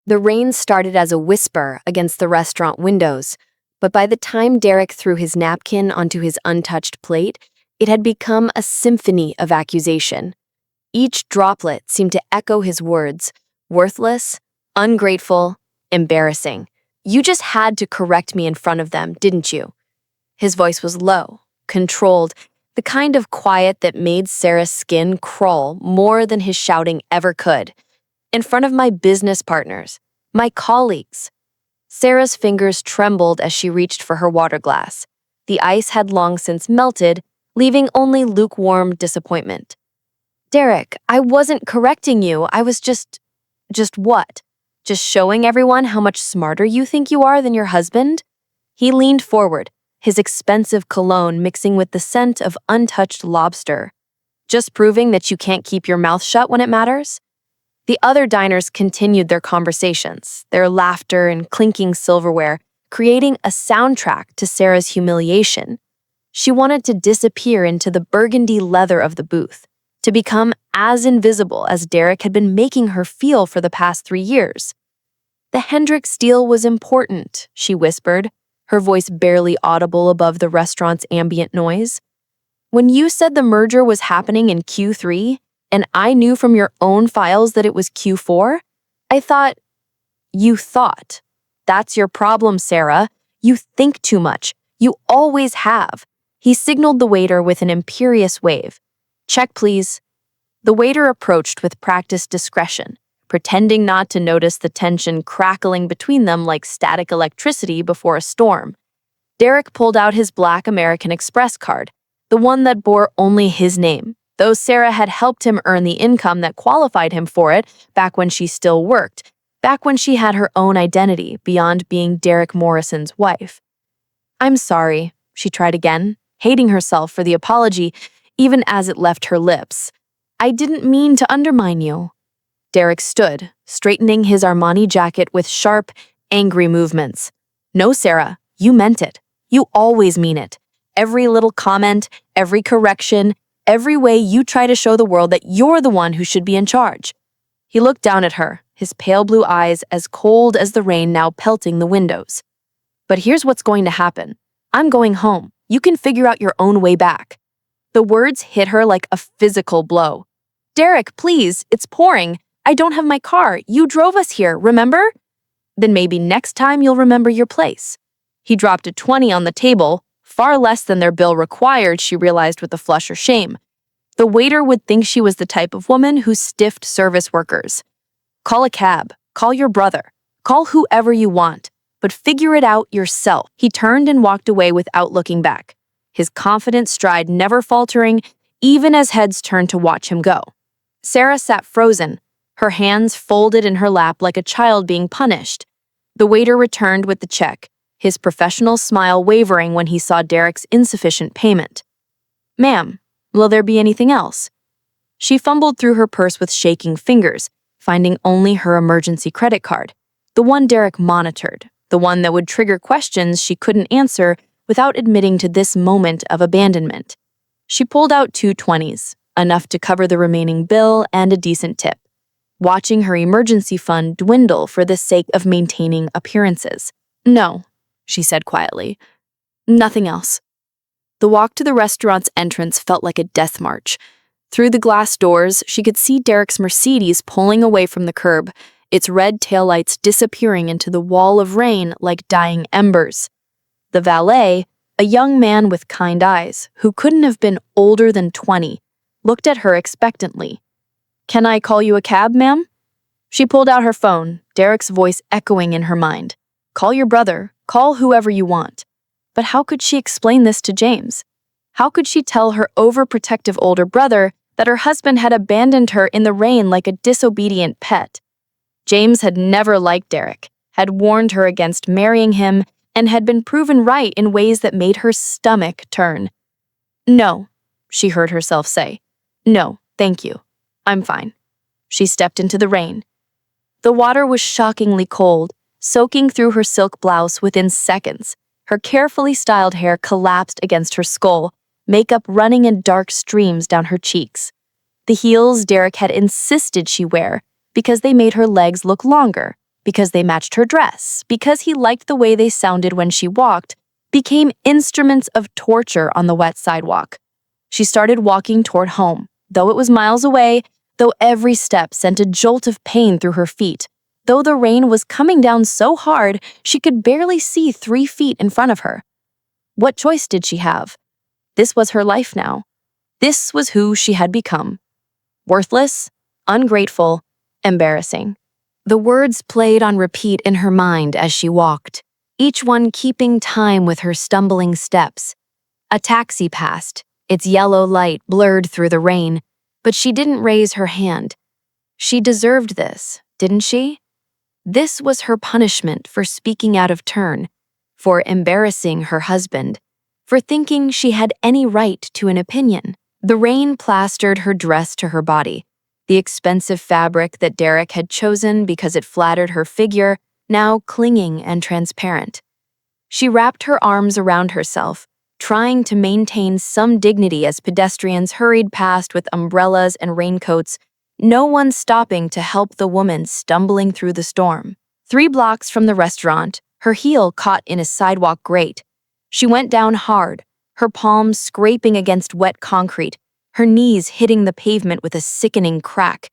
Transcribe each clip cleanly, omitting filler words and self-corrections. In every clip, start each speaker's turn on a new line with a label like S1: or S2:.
S1: The rain started as a whisper against the restaurant windows, but by the time Derek threw his napkin onto his untouched plate, it had become a symphony of accusation. Each droplet seemed to echo his words: worthless, ungrateful, embarrassing. You just had to correct me in front of them, didn't you? His voice was low, controlled, the kind of quiet that made Sarah's skin crawl more than his shouting ever could. In front of my business partners, my colleagues. Sarah's fingers trembled as she reached for her water glass. The ice had long since melted, leaving only lukewarm disappointment. Derek, I wasn't correcting you. I was just what? Just showing everyone how much smarter you think you are than your husband? He leaned forward, his expensive cologne mixing with the scent of untouched lobster. Just proving that you can't keep your mouth shut when it matters? The other diners continued their conversations, their laughter and clinking silverware, creating a soundtrack to Sarah's humiliation. She wanted to disappear into the burgundy leather of the booth, to become as invisible as Derek had been making her feel for the past 3 years. The Hendrix deal was important, she whispered, her voice barely audible above the restaurant's ambient noise. When you said the merger was happening in Q3, and I knew from your own files that it was Q4, I thought, you thought. That's your problem, Sarah. You think too much. You always have. He signaled the waiter with an imperious wave. Check, please. The waiter approached with practiced discretion, pretending not to notice the tension crackling between them like static electricity before a storm. Derek pulled out his black American Express card, the one that bore only his name, though Sarah had helped him earn the income that qualified him for it back when she still worked, back when she had her own identity beyond being Derek Morrison's wife. I'm sorry, she tried again, hating herself for the apology, even as it left her lips. I didn't mean to undermine you. Derek stood, straightening his Armani jacket with sharp, angry movements. No, Sarah, you meant it. You always mean it. Every little comment, every correction, every way you try to show the world that you're the one who should be in charge. He looked down at her, his pale blue eyes as cold as the rain now pelting the windows. But here's what's going to happen. I'm going home. You can figure out your own way back. The words hit her like a physical blow. Derek, please, it's pouring. I don't have my car. You drove us here, remember? Then maybe next time you'll remember your place. He dropped a 20 on the table, far less than their bill required, she realized with a flush of shame. The waiter would think she was the type of woman who stiffed service workers. Call a cab. Call your brother. Call whoever you want. But figure it out yourself. He turned and walked away without looking back, his confident stride never faltering, even as heads turned to watch him go. Sarah sat frozen, her hands folded in her lap like a child being punished. The waiter returned with the check, his professional smile wavering when he saw Derek's insufficient payment. Ma'am, will there be anything else? She fumbled through her purse with shaking fingers, finding only her emergency credit card, the one Derek monitored, the one that would trigger questions she couldn't answer without admitting to this moment of abandonment. She pulled out 2 20s, enough to cover the remaining bill and a decent tip, watching her emergency fund dwindle for the sake of maintaining appearances. No, she said quietly. Nothing else. The walk to the restaurant's entrance felt like a death march. Through the glass doors, she could see Derek's Mercedes pulling away from the curb, its red taillights disappearing into the wall of rain like dying embers. The valet, a young man with kind eyes, who couldn't have been older than 20, looked at her expectantly. Can I call you a cab, ma'am? She pulled out her phone, Derek's voice echoing in her mind. Call your brother, call whoever you want. But how could she explain this to James? How could she tell her overprotective older brother that her husband had abandoned her in the rain like a disobedient pet? James had never liked Derek, had warned her against marrying him, and had been proven right in ways that made her stomach turn. No, she heard herself say. No, thank you. I'm fine. She stepped into the rain. The water was shockingly cold, soaking through her silk blouse within seconds. Her carefully styled hair collapsed against her skull, makeup running in dark streams down her cheeks. The heels Derek had insisted she wear, because they made her legs look longer, because they matched her dress, because he liked the way they sounded when she walked, became instruments of torture on the wet sidewalk. She started walking toward home, though it was miles away, though every step sent a jolt of pain through her feet, though the rain was coming down so hard she could barely see 3 feet in front of her. What choice did she have? This was her life now. This was who she had become. Worthless, ungrateful, embarrassing. The words played on repeat in her mind as she walked, each one keeping time with her stumbling steps. A taxi passed, its yellow light blurred through the rain, but she didn't raise her hand. She deserved this, didn't she? This was her punishment for speaking out of turn, for embarrassing her husband, for thinking she had any right to an opinion. The rain plastered her dress to her body, the expensive fabric that Derek had chosen because it flattered her figure, now clinging and transparent. She wrapped her arms around herself, trying to maintain some dignity as pedestrians hurried past with umbrellas and raincoats, no one stopping to help the woman stumbling through the storm. 3 blocks from the restaurant, her heel caught in a sidewalk grate. She went down hard, her palms scraping against wet concrete, her knees hitting the pavement with a sickening crack.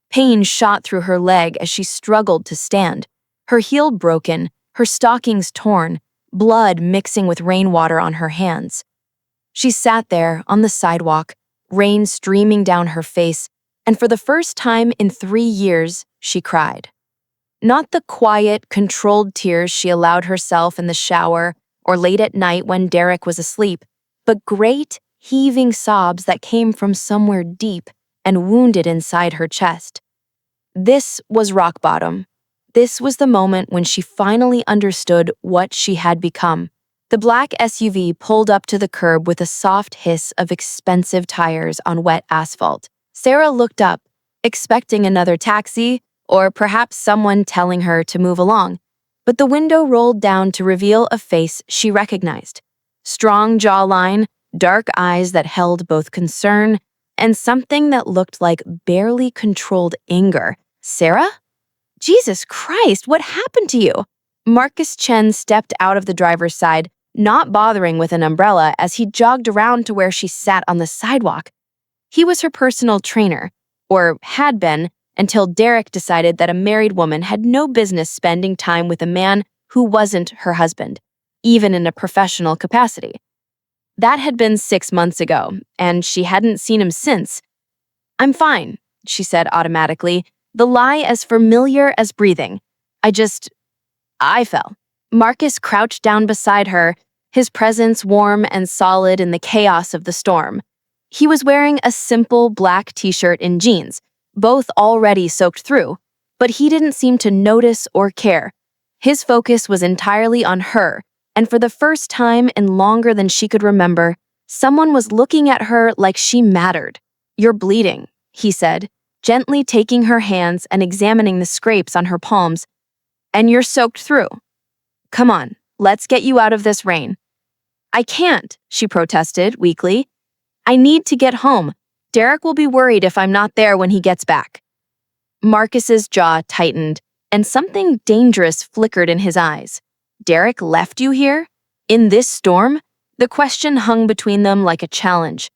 S1: Pain shot through her leg as she struggled to stand, her heel broken, her stockings torn, blood mixing with rainwater on her hands. She sat there on the sidewalk, rain streaming down her face, and for the first time in 3 years, she cried. Not the quiet, controlled tears she allowed herself in the shower or late at night when Derek was asleep, but great, heaving sobs that came from somewhere deep and wounded inside her chest. This was rock bottom. This was the moment when she finally understood what she had become. The black SUV pulled up to the curb with a soft hiss of expensive tires on wet asphalt. Sarah looked up, expecting another taxi, or perhaps someone telling her to move along, but the window rolled down to reveal a face she recognized. Strong jawline, dark eyes that held both concern and something that looked like barely controlled anger. Sarah? Jesus Christ, what happened to you? Marcus Chen stepped out of the driver's side, not bothering with an umbrella as he jogged around to where she sat on the sidewalk. He was her personal trainer, or had been, until Derek decided that a married woman had no business spending time with a man who wasn't her husband, even in a professional capacity. That had been 6 months ago, and she hadn't seen him since. "I'm fine," she said automatically, the lie as familiar as breathing. I fell." Marcus crouched down beside her, his presence warm and solid in the chaos of the storm. He was wearing a simple black t-shirt and jeans, both already soaked through, but he didn't seem to notice or care. His focus was entirely on her, and for the first time in longer than she could remember, someone was looking at her like she mattered. "You're bleeding," he said, gently taking her hands and examining the scrapes on her palms. "And you're soaked through. Come on, let's get you out of this rain." "I can't," she protested weakly. "I need to get home. Derek will be worried if I'm not there when he gets back." Marcus's jaw tightened, and something dangerous flickered in his eyes. "Derek left you here? In this storm?" The question hung between them like a challenge.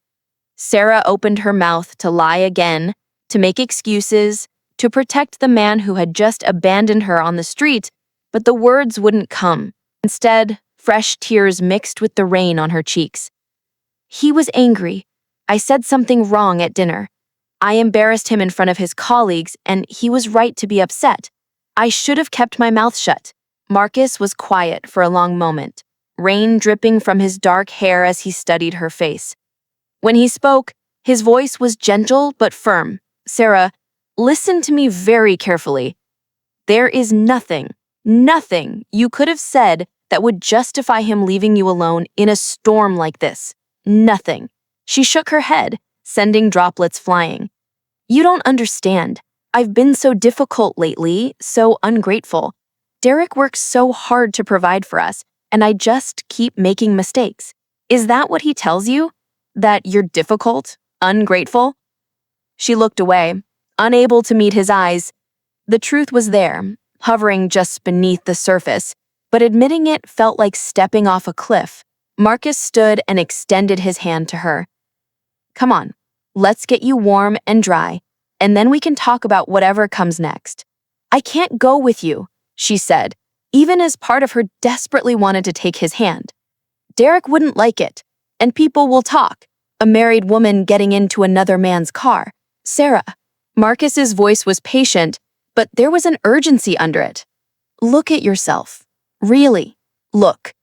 S1: Sarah opened her mouth to lie again, to make excuses, to protect the man who had just abandoned her on the street, but the words wouldn't come. Instead, fresh tears mixed with the rain on her cheeks. "He was angry. I said something wrong at dinner. I embarrassed him in front of his colleagues, and he was right to be upset. I should have kept my mouth shut." Marcus was quiet for a long moment, rain dripping from his dark hair as he studied her face. When he spoke, his voice was gentle but firm. "Sarah, listen to me very carefully. There is nothing you could have said that would justify him leaving you alone in a storm like this. Nothing." She shook her head, sending droplets flying. "You don't understand. I've been so difficult lately, so ungrateful. Derek works so hard to provide for us, and I just keep making mistakes. Is that what he tells you? That you're difficult, ungrateful?" She looked away, unable to meet his eyes. The truth was there, hovering just beneath the surface, but admitting it felt like stepping off a cliff. Marcus stood and extended his hand to her. "Come on, let's get you warm and dry, and then we can talk about whatever comes next." "I can't go with you," she said, even as part of her desperately wanted to take his hand. "Derek wouldn't like it, and people will talk. A married woman getting into another man's car. Sarah." Marcus's voice was patient, but there was an urgency under it. "Look at yourself. Really, look.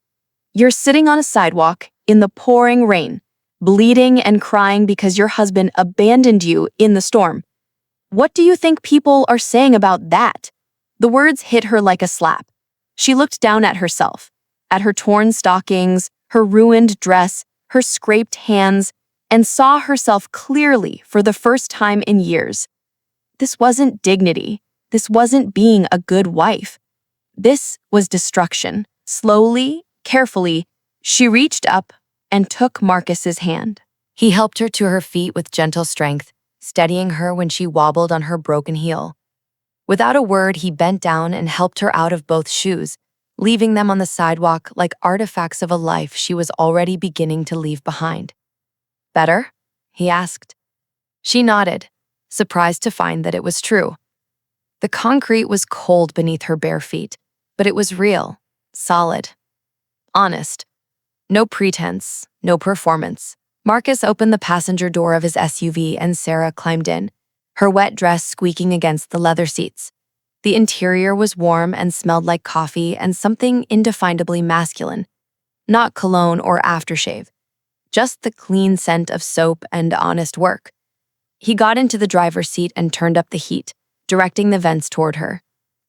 S1: You're sitting on a sidewalk in the pouring rain, bleeding and crying because your husband abandoned you in the storm. What do you think people are saying about that?" The words hit her like a slap. She looked down at herself, at her torn stockings, her ruined dress, her scraped hands, and saw herself clearly for the first time in years. This wasn't dignity. This wasn't being a good wife. This was destruction. Slowly, carefully, she reached up and took Marcus's hand. He helped her to her feet with gentle strength, steadying her when she wobbled on her broken heel. Without a word, he bent down and helped her out of both shoes, leaving them on the sidewalk like artifacts of a life she was already beginning to leave behind. "Better?" he asked. She nodded, surprised to find that it was true. The concrete was cold beneath her bare feet, but it was real, solid, honest. No pretense, no performance. Marcus opened the passenger door of his SUV and Sarah climbed in, her wet dress squeaking against the leather seats. The interior was warm and smelled like coffee and something indefinably masculine. Not cologne or aftershave, just the clean scent of soap and honest work. He got into the driver's seat and turned up the heat, directing the vents toward her.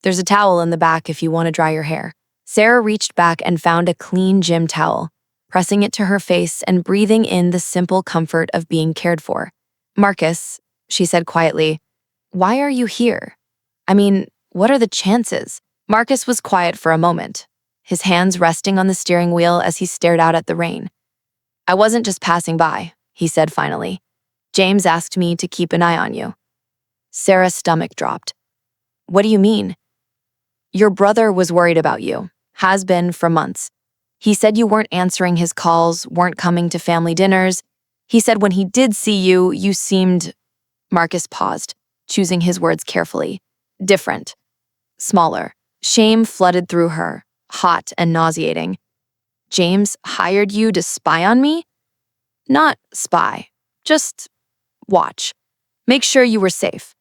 S1: "There's a towel in the back if you want to dry your hair." Sarah reached back and found a clean gym towel, pressing it to her face and breathing in the simple comfort of being cared for. "Marcus," she said quietly, "why are you here? I mean, what are the chances?" Marcus was quiet for a moment, his hands resting on the steering wheel as he stared out at the rain. "I wasn't just passing by," he said finally. "James asked me to keep an eye on you." Sarah's stomach dropped. "What do you mean?" "Your brother was worried about you, has been for months. He said you weren't answering his calls, weren't coming to family dinners. He said when he did see you, you seemed—" Marcus paused, choosing his words carefully. "Different. Smaller." Shame flooded through her, hot and nauseating. "James hired you to spy on me?" "Not spy. Just watch. Make sure you were safe."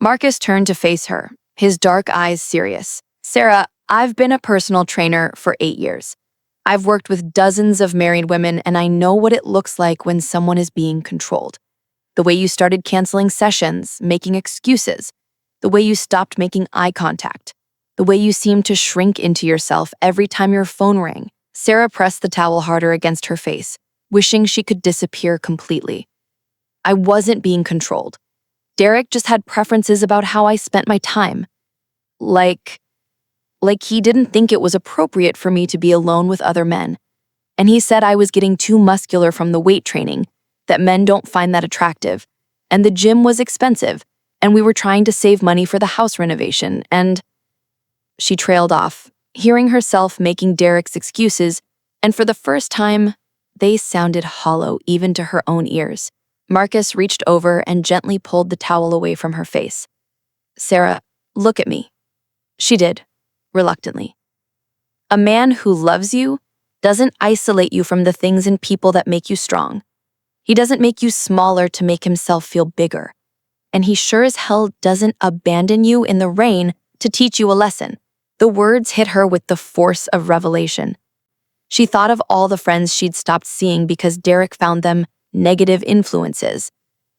S1: Marcus turned to face her, his dark eyes serious. "Sarah, I've been a personal trainer for 8 years. I've worked with dozens of married women, and I know what it looks like when someone is being controlled. The way you started canceling sessions, making excuses, the way you stopped making eye contact, the way you seemed to shrink into yourself every time your phone rang." Sarah pressed the towel harder against her face, wishing she could disappear completely. "I wasn't being controlled. Derek just had preferences about how I spent my time. Like he didn't think it was appropriate for me to be alone with other men. And he said I was getting too muscular from the weight training, that men don't find that attractive. And the gym was expensive, and we were trying to save money for the house renovation, and—" She trailed off, hearing herself making Derek's excuses, and for the first time, they sounded hollow even to her own ears. Marcus reached over and gently pulled the towel away from her face. "Sarah, look at me." She did, reluctantly. "A man who loves you doesn't isolate you from the things and people that make you strong. He doesn't make you smaller to make himself feel bigger. And he sure as hell doesn't abandon you in the rain to teach you a lesson." The words hit her with the force of revelation. She thought of all the friends she'd stopped seeing because Derek found them negative influences.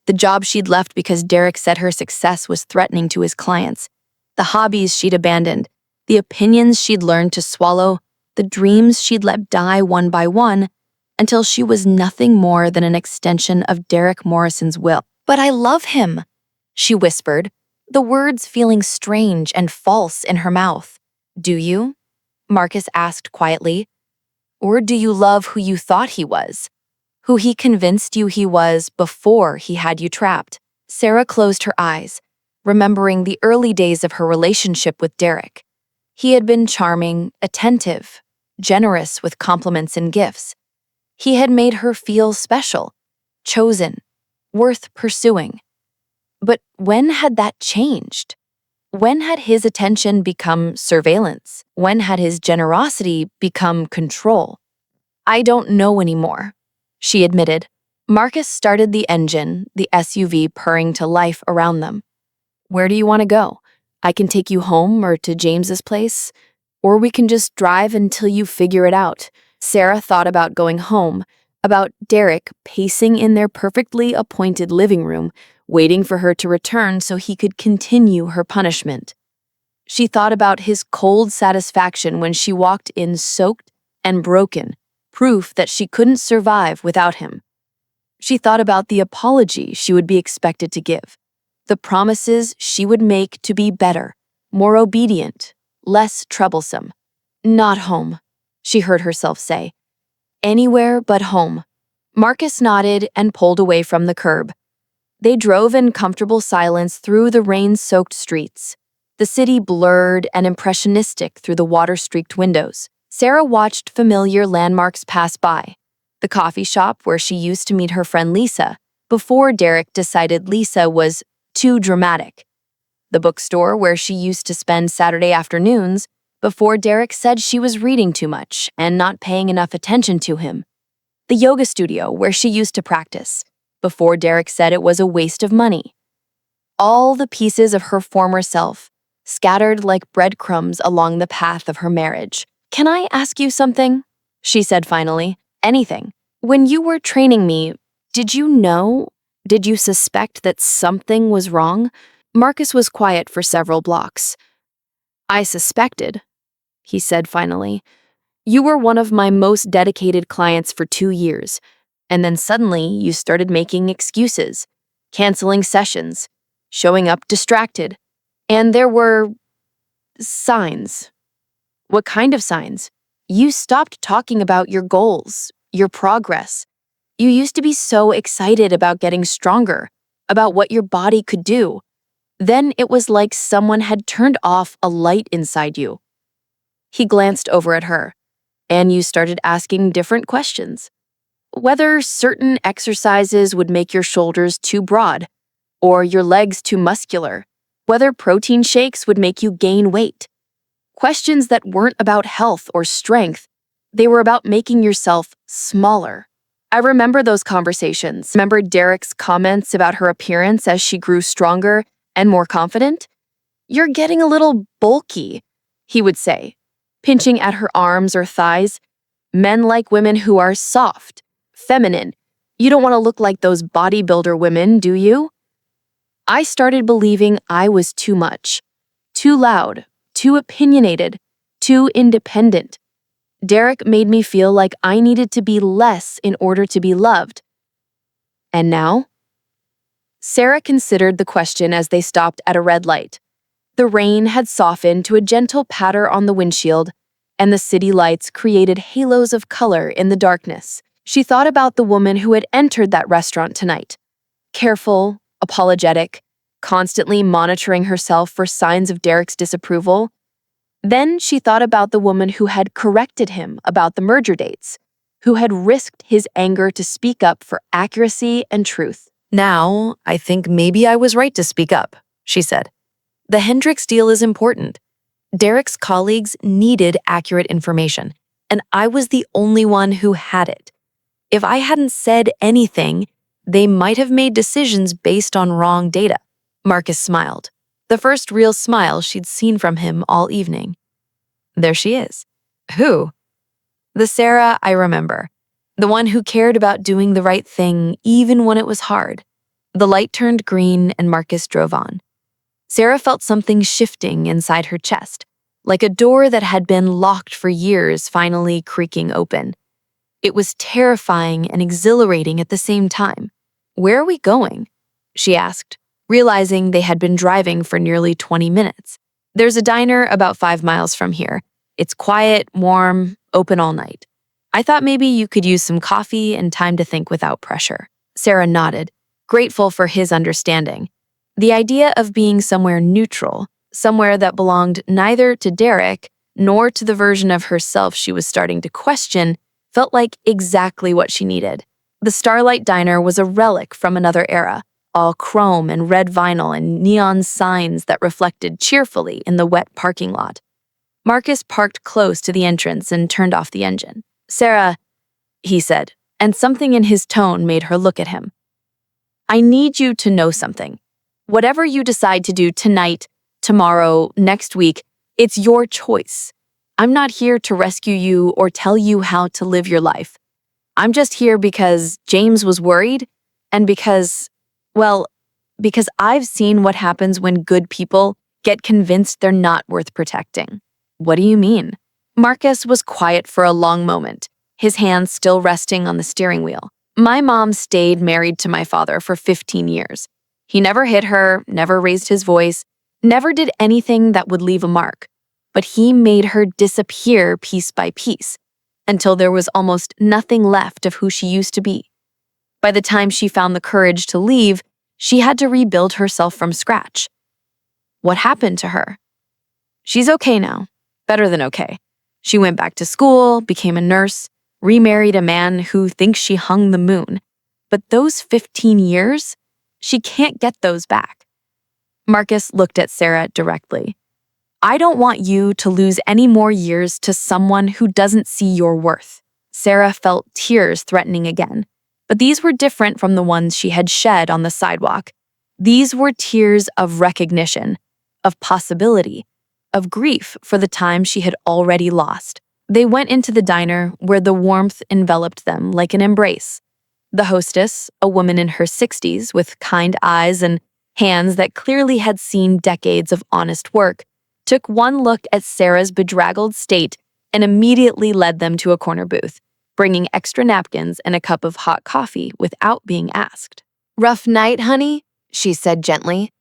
S1: The job she'd left because Derek said her success was threatening to his clients. The hobbies she'd abandoned. The opinions she'd learned to swallow. The dreams she'd let die one by one until she was nothing more than an extension of Derek Morrison's will. "But I love him," she whispered, the words feeling strange and false in her mouth. "Do you?" Marcus asked quietly. "Or do you love who you thought he was? Who he convinced you he was before he had you trapped?" Sarah closed her eyes, remembering the early days of her relationship with Derek. He had been charming, attentive, generous with compliments and gifts. He had made her feel special, chosen, worth pursuing. But when had that changed? When had his attention become surveillance? When had his generosity become control? I don't know anymore, she admitted. Marcus started the engine, the SUV purring to life around them. Where do you want to go? I can take you home or to James's place, or we can just drive until you figure it out. Sarah thought about going home, about Derek pacing in their perfectly appointed living room, waiting for her to return so he could continue her punishment. She thought about his cold satisfaction when she walked in soaked and broken, proof that she couldn't survive without him. She thought about the apology she would be expected to give, the promises she would make to be better, more obedient, less troublesome. Not home, she heard herself say. Anywhere but home. Marcus nodded and pulled away from the curb. They drove in comfortable silence through the rain-soaked streets, the city blurred and impressionistic through the water-streaked windows. Sarah watched familiar landmarks pass by, the coffee shop where she used to meet her friend Lisa, before Derek decided Lisa was too dramatic, the bookstore where she used to spend Saturday afternoons, before Derek said she was reading too much and not paying enough attention to him, the yoga studio where she used to practice, before Derek said it was a waste of money. All the pieces of her former self, scattered like breadcrumbs along the path of her marriage. Can I ask you something? She said finally. Anything. When you were training me, did you suspect that something was wrong? Marcus was quiet for several blocks. I suspected, he said finally. You were one of my most dedicated clients for 2 years, and then suddenly you started making excuses, canceling sessions, showing up distracted. And there were signs. What kind of signs? You stopped talking about your goals, your progress. You used to be so excited about getting stronger, about what your body could do. Then it was like someone had turned off a light inside you. He glanced over at her, and you started asking different questions. Whether certain exercises would make your shoulders too broad, or your legs too muscular, whether protein shakes would make you gain weight. Questions that weren't about health or strength, they were about making yourself smaller. I remember those conversations. Remember Derek's comments about her appearance as she grew stronger and more confident? You're getting a little bulky, he would say, pinching at her arms or thighs. Men like women who are soft, feminine. You don't want to look like those bodybuilder women, do you? I started believing I was too much, too loud, too opinionated, too independent. Derek made me feel like I needed to be less in order to be loved. And now? Sarah considered the question as they stopped at a red light. The rain had softened to a gentle patter on the windshield, and the city lights created halos of color in the darkness. She thought about the woman who had entered that restaurant tonight. Careful, apologetic, constantly monitoring herself for signs of Derek's disapproval. Then she thought about the woman who had corrected him about the merger dates, who had risked his anger to speak up for accuracy and truth. Now, I think maybe I was right to speak up, she said. The Hendricks deal is important. Derek's colleagues needed accurate information, and I was the only one who had it. If I hadn't said anything, they might have made decisions based on wrong data. Marcus smiled, the first real smile she'd seen from him all evening. There she is. Who? The Sarah I remember. The one who cared about doing the right thing even when it was hard. The light turned green and Marcus drove on. Sarah felt something shifting inside her chest, like a door that had been locked for years finally creaking open. It was terrifying and exhilarating at the same time. Where are we going? She asked, realizing they had been driving for nearly 20 minutes. There's a diner about 5 miles from here. It's quiet, warm, open all night. I thought maybe you could use some coffee and time to think without pressure. Sarah nodded, grateful for his understanding. The idea of being somewhere neutral, somewhere that belonged neither to Derek nor to the version of herself she was starting to question, felt like exactly what she needed. The Starlight Diner was a relic from another era, all chrome and red vinyl and neon signs that reflected cheerfully in the wet parking lot. Marcus parked close to the entrance and turned off the engine. "Sarah," he said, and something in his tone made her look at him. "I need you to know something. Whatever you decide to do tonight, tomorrow, next week, it's your choice. I'm not here to rescue you or tell you how to live your life. I'm just here because James was worried and because I've seen what happens when good people get convinced they're not worth protecting." "What do you mean?" Marcus was quiet for a long moment, his hands still resting on the steering wheel. "My mom stayed married to my father for 15 years. He never hit her, never raised his voice, never did anything that would leave a mark. But he made her disappear piece by piece, until there was almost nothing left of who she used to be. By the time she found the courage to leave, she had to rebuild herself from scratch." "What happened to her?" "She's okay now. Better than okay. She went back to school, became a nurse, remarried a man who thinks she hung the moon. But those 15 years, she can't get those back." Marcus looked at Sarah directly. "I don't want you to lose any more years to someone who doesn't see your worth." Sarah felt tears threatening again, but these were different from the ones she had shed on the sidewalk. These were tears of recognition, of possibility, of grief for the time she had already lost. They went into the diner where the warmth enveloped them like an embrace. The hostess, a woman in her 60s with kind eyes and hands that clearly had seen decades of honest work, took one look at Sarah's bedraggled state and immediately led them to a corner booth, bringing extra napkins and a cup of hot coffee without being asked. "Rough night, honey?" she said gently.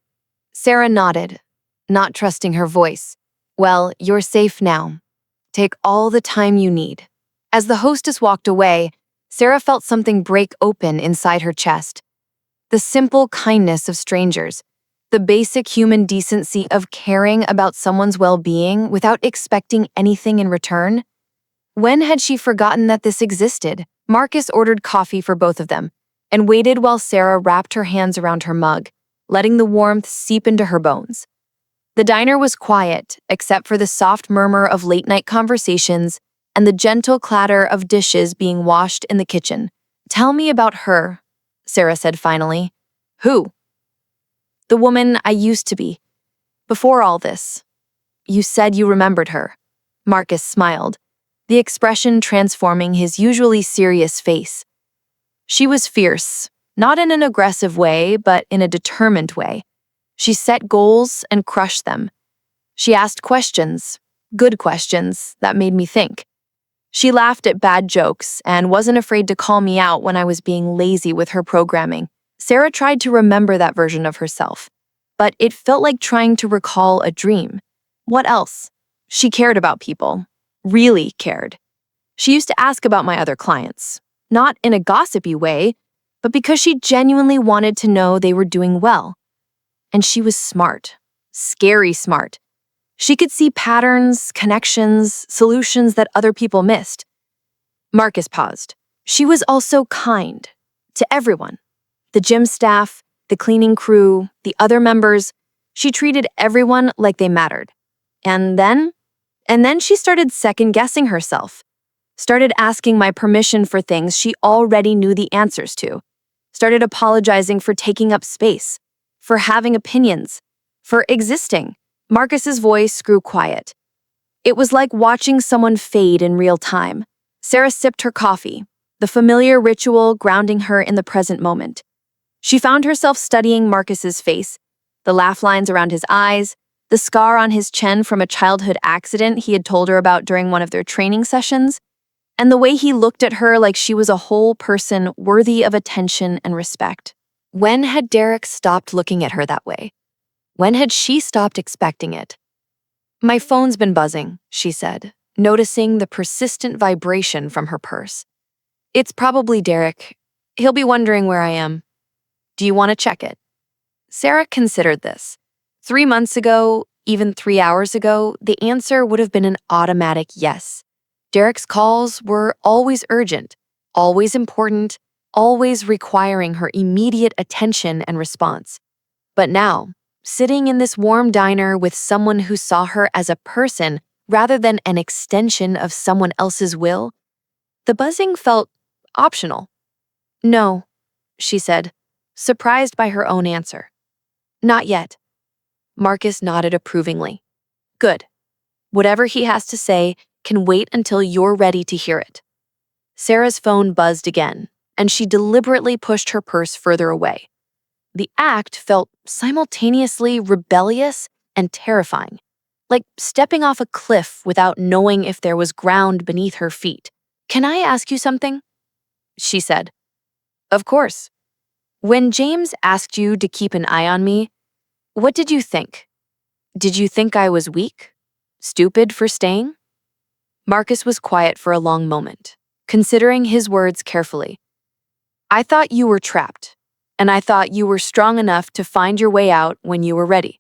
S1: Sarah nodded, not trusting her voice. "Well, you're safe now. Take all the time you need." As the hostess walked away, Sarah felt something break open inside her chest. The simple kindness of strangers, the basic human decency of caring about someone's well-being without expecting anything in return. When had she forgotten that this existed? Marcus ordered coffee for both of them and waited while Sarah wrapped her hands around her mug, letting the warmth seep into her bones. The diner was quiet, except for the soft murmur of late-night conversations and the gentle clatter of dishes being washed in the kitchen. "Tell me about her," Sarah said finally. "Who?" "The woman I used to be. Before all this. You said you remembered her." Marcus smiled, the expression transforming his usually serious face. "She was fierce, not in an aggressive way, but in a determined way. She set goals and crushed them. She asked questions, good questions, that made me think. She laughed at bad jokes and wasn't afraid to call me out when I was being lazy with her programming." Sarah tried to remember that version of herself, but it felt like trying to recall a dream. What else? She cared about people, really cared. She used to ask about my other clients, not in a gossipy way, but because she genuinely wanted to know they were doing well. And she was smart, scary smart. She could see patterns, connections, solutions that other people missed. Marcus paused. She was also kind to everyone. The gym staff, the cleaning crew, the other members. She treated everyone like they mattered. And then she started second-guessing herself. Started asking my permission for things she already knew the answers to. Started apologizing for taking up space, for having opinions, for existing. Marcus's voice grew quiet. It was like watching someone fade in real time. Sarah sipped her coffee, the familiar ritual grounding her in the present moment. She found herself studying Marcus's face, the laugh lines around his eyes, the scar on his chin from a childhood accident he had told her about during one of their training sessions, and the way he looked at her like she was a whole person worthy of attention and respect. When had Derek stopped looking at her that way? When had she stopped expecting it? "My phone's been buzzing," she said, noticing the persistent vibration from her purse. "It's probably Derek. He'll be wondering where I am. Do you want to check it?" Sarah considered this. 3 months ago, even 3 hours ago, the answer would have been an automatic yes. Derek's calls were always urgent, always important, always requiring her immediate attention and response. But now, sitting in this warm diner with someone who saw her as a person rather than an extension of someone else's will, the buzzing felt optional. No, she said, surprised by her own answer. Not yet. Marcus nodded approvingly. Good. Whatever he has to say can wait until you're ready to hear it. Sarah's phone buzzed again, and she deliberately pushed her purse further away. The act felt simultaneously rebellious and terrifying, like stepping off a cliff without knowing if there was ground beneath her feet. Can I ask you something? She said. Of course. When James asked you to keep an eye on me, what did you think? Did you think I was weak? Stupid for staying? Marcus was quiet for a long moment, considering his words carefully. I thought you were trapped, and I thought you were strong enough to find your way out when you were ready.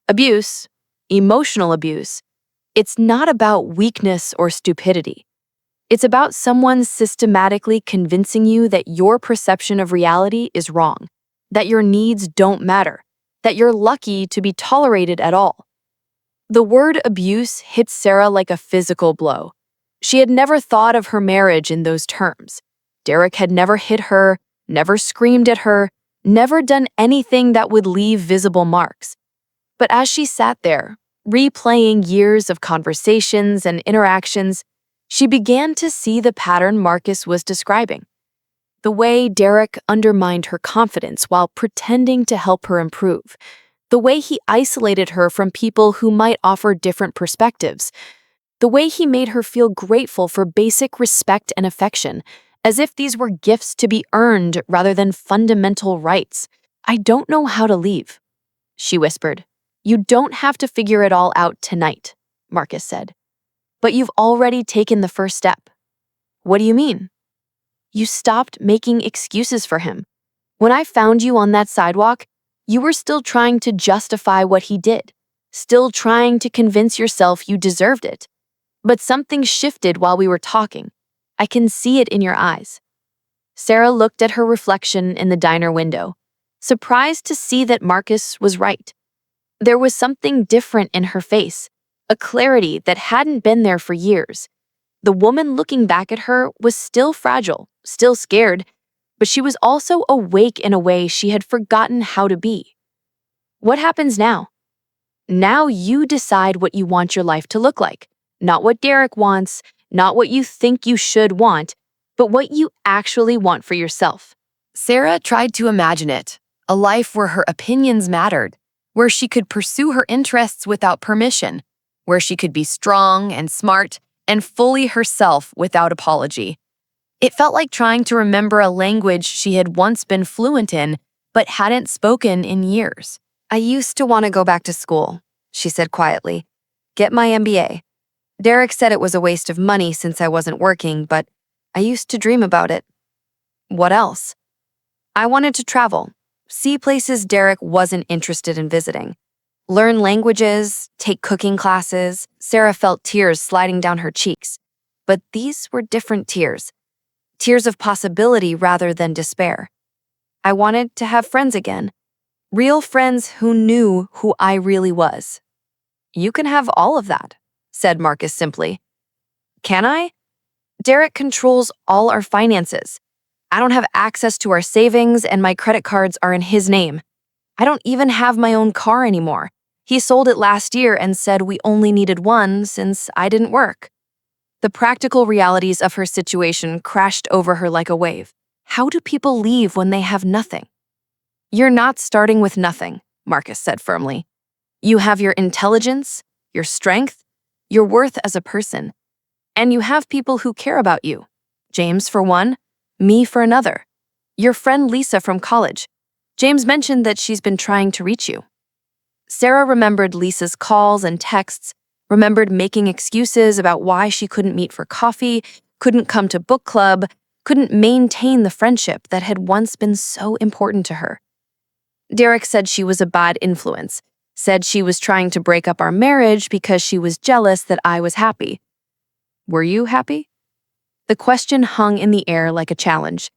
S1: Abuse, emotional abuse, it's not about weakness or stupidity. It's about someone systematically convincing you that your perception of reality is wrong, that your needs don't matter, that you're lucky to be tolerated at all. The word abuse hit Sarah like a physical blow. She had never thought of her marriage in those terms. Derek had never hit her, never screamed at her, never done anything that would leave visible marks. But as she sat there, replaying years of conversations and interactions, she began to see the pattern Marcus was describing. The way Derek undermined her confidence while pretending to help her improve. The way he isolated her from people who might offer different perspectives. The way he made her feel grateful for basic respect and affection, as if these were gifts to be earned rather than fundamental rights. I don't know how to leave, she whispered. You don't have to figure it all out tonight, Marcus said. But you've already taken the first step. What do you mean? You stopped making excuses for him. When I found you on that sidewalk, you were still trying to justify what he did, still trying to convince yourself you deserved it. But something shifted while we were talking. I can see it in your eyes. Sarah looked at her reflection in the diner window, surprised to see that Marcus was right. There was something different in her face, a clarity that hadn't been there for years. The woman looking back at her was still fragile, still scared, but she was also awake in a way she had forgotten how to be. What happens now? Now you decide what you want your life to look like, not what Derek wants, not what you think you should want, but what you actually want for yourself. Sarah tried to imagine it, a life where her opinions mattered, where she could pursue her interests without permission, where she could be strong and smart and fully herself without apology. It felt like trying to remember a language she had once been fluent in, but hadn't spoken in years. I used to want to go back to school, she said quietly. Get my MBA. Derek said it was a waste of money since I wasn't working, but I used to dream about it. What else? I wanted to travel, see places Derek wasn't interested in visiting. Learn languages, take cooking classes. Sarah felt tears sliding down her cheeks. But these were different tears. Tears of possibility rather than despair. I wanted to have friends again. Real friends who knew who I really was. You can have all of that, said Marcus simply. Can I? Derek controls all our finances. I don't have access to our savings and my credit cards are in his name. I don't even have my own car anymore. He sold it last year and said we only needed one since I didn't work. The practical realities of her situation crashed over her like a wave. How do people leave when they have nothing? You're not starting with nothing, Marcus said firmly. You have your intelligence, your strength, your worth as a person, and you have people who care about you. James for one, me for another. Your friend Lisa from college. James mentioned that she's been trying to reach you. Sarah remembered Lisa's calls and texts, remembered making excuses about why she couldn't meet for coffee, couldn't come to book club, couldn't maintain the friendship that had once been so important to her. Derek said she was a bad influence, said she was trying to break up our marriage because she was jealous that I was happy. Were you happy? The question hung in the air like a challenge.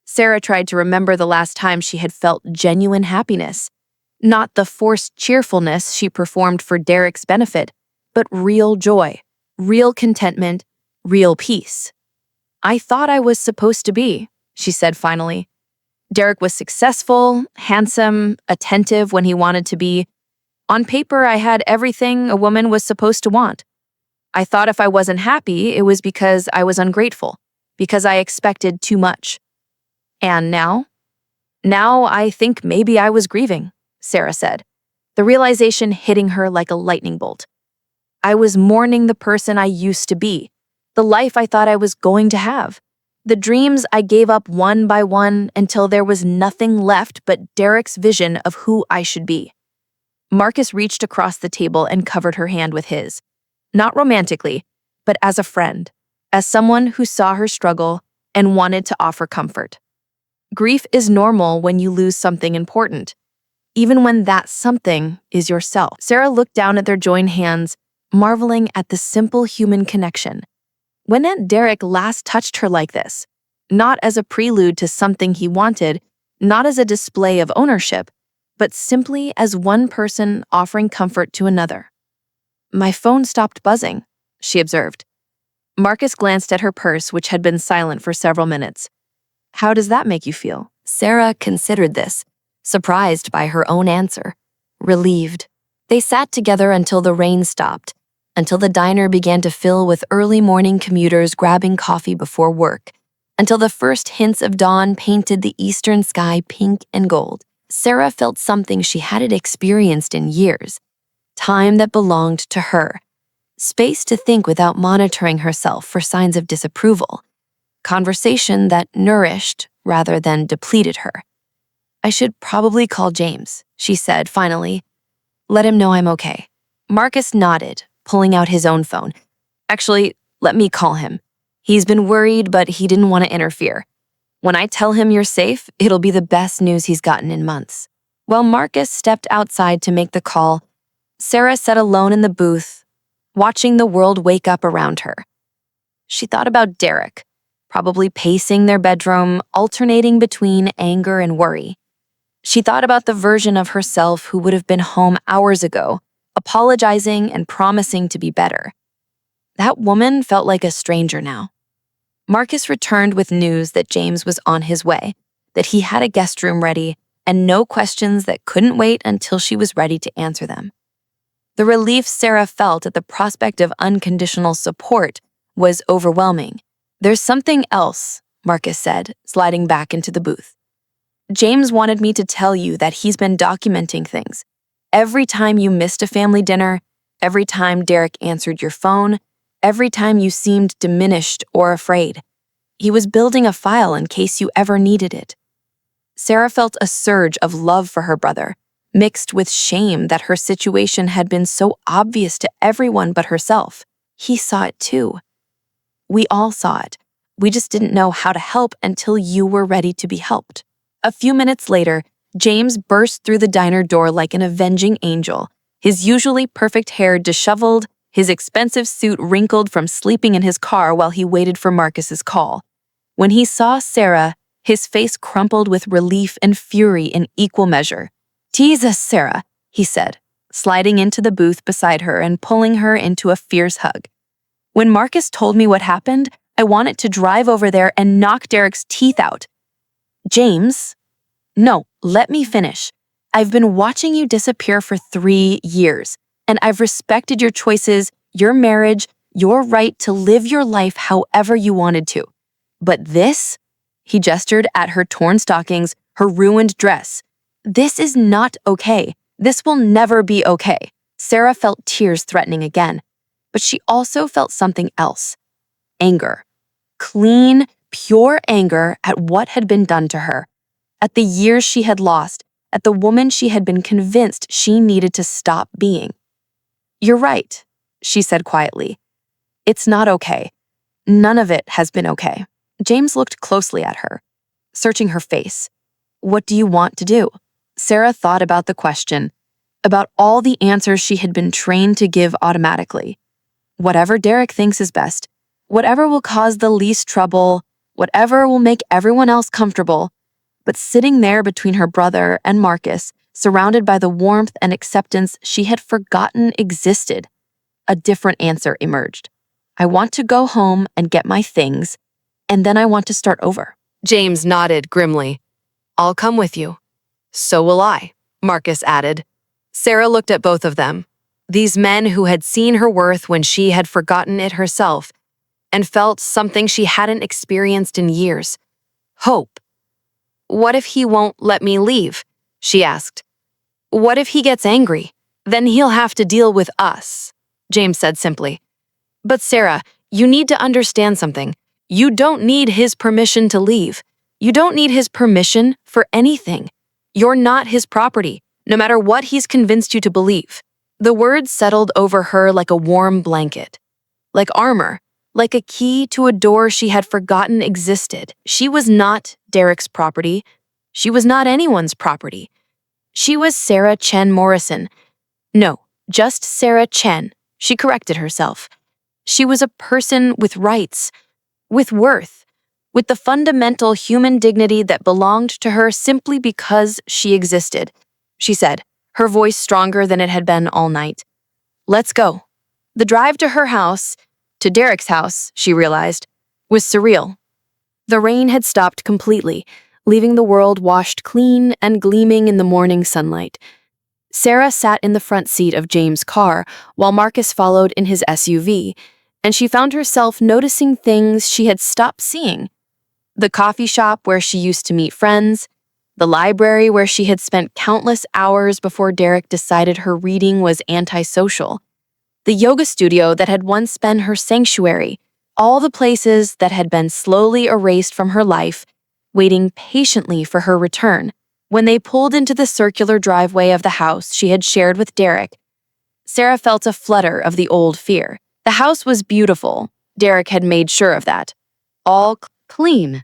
S1: Sarah tried to remember the last time she had felt genuine happiness. Not the forced cheerfulness she performed for Derek's benefit, but real joy, real contentment, real peace. I thought I was supposed to be, she said finally. Derek was successful, handsome, attentive when he wanted to be. On paper, I had everything a woman was supposed to want. I thought if I wasn't happy, it was because I was ungrateful, because I expected too much. And now? Now I think maybe I was grieving, Sarah said, the realization hitting her like a lightning bolt. I was mourning the person I used to be, the life I thought I was going to have, the dreams I gave up one by one until there was nothing left but Derek's vision of who I should be. Marcus reached across the table and covered her hand with his, not romantically, but as a friend, as someone who saw her struggle and wanted to offer comfort. Grief is normal when you lose something important, even when that something is yourself. Sarah looked down at their joined hands, marveling at the simple human connection. When had Derek last touched her like this? Not as a prelude to something he wanted, not as a display of ownership, but simply as one person offering comfort to another. My phone stopped buzzing, she observed. Marcus glanced at her purse, which had been silent for several minutes. How does that make you feel? Sarah considered this, surprised by her own answer, relieved. They sat together until the rain stopped, until the diner began to fill with early morning commuters grabbing coffee before work, until the first hints of dawn painted the eastern sky pink and gold. Sarah felt something she hadn't experienced in years, time that belonged to her, space to think without monitoring herself for signs of disapproval, conversation that nourished rather than depleted her. I should probably call James, she said finally. Let him know I'm okay. Marcus nodded, pulling out his own phone. Actually, let me call him. He's been worried, but he didn't want to interfere. When I tell him you're safe, it'll be the best news he's gotten in months. While Marcus stepped outside to make the call, Sarah sat alone in the booth, watching the world wake up around her. She thought about Derek, probably pacing their bedroom, alternating between anger and worry. She thought about the version of herself who would have been home hours ago, apologizing and promising to be better. That woman felt like a stranger now. Marcus returned with news that James was on his way, that he had a guest room ready, and no questions that couldn't wait until she was ready to answer them. The relief Sarah felt at the prospect of unconditional support was overwhelming. There's something else, Marcus said, sliding back into the booth. James wanted me to tell you that he's been documenting things. Every time you missed a family dinner, every time Derek answered your phone, every time you seemed diminished or afraid. He was building a file in case you ever needed it. Sarah felt a surge of love for her brother, mixed with shame that her situation had been so obvious to everyone but herself. He saw it too. We all saw it. We just didn't know how to help until you were ready to be helped. A few minutes later, James burst through the diner door like an avenging angel, his usually perfect hair disheveled, his expensive suit wrinkled from sleeping in his car while he waited for Marcus's call. When he saw Sarah, his face crumpled with relief and fury in equal measure. "Jesus, Sarah," he said, sliding into the booth beside her and pulling her into a fierce hug. "When Marcus told me what happened, I wanted to drive over there and knock Derek's teeth out." "James, no, let me finish. I've been watching you disappear for 3 years, and I've respected your choices, your marriage, your right to live your life however you wanted to. But this," he gestured at her torn stockings, her ruined dress, "this is not okay. This will never be okay." Sarah felt tears threatening again, but she also felt something else. Anger. Clean, pure anger at what had been done to her, at the years she had lost, at the woman she had been convinced she needed to stop being. "You're right," she said quietly. "It's not okay. None of it has been okay." James looked closely at her, searching her face. "What do you want to do?" Sarah thought about the question, about all the answers she had been trained to give automatically. Whatever Derek thinks is best, whatever will cause the least trouble, whatever will make everyone else comfortable. But sitting there between her brother and Marcus, surrounded by the warmth and acceptance she had forgotten existed, a different answer emerged. I want to go home and get my things, and then I want to start over. James nodded grimly. I'll come with you. So will I, Marcus added. Sarah looked at both of them, these men who had seen her worth when she had forgotten it herself, and felt something she hadn't experienced in years. Hope. What if he won't let me leave? She asked. What if he gets angry? Then he'll have to deal with us, James said simply. But Sarah, you need to understand something. You don't need his permission to leave. You don't need his permission for anything. You're not his property, no matter what he's convinced you to believe. The words settled over her like a warm blanket, like armor, like a key to a door she had forgotten existed. She was not Derek's property. She was not anyone's property. She was Sarah Chen Morrison. No, just Sarah Chen. She corrected herself. She was a person with rights, with worth, with the fundamental human dignity that belonged to her simply because she existed. She said, her voice stronger than it had been all night. Let's go. The drive to her house, to Derek's house, she realized, was surreal. The rain had stopped completely, leaving the world washed clean and gleaming in the morning sunlight. Sarah sat in the front seat of James' car while Marcus followed in his SUV, and she found herself noticing things she had stopped seeing. The coffee shop where she used to meet friends, the library where she had spent countless hours before Derek decided her reading was antisocial, the yoga studio that had once been her sanctuary, all the places that had been slowly erased from her life, waiting patiently for her return. When they pulled into the circular driveway of the house she had shared with Derek, Sarah felt a flutter of the old fear. The house was beautiful. Derek had made sure of that. All clean,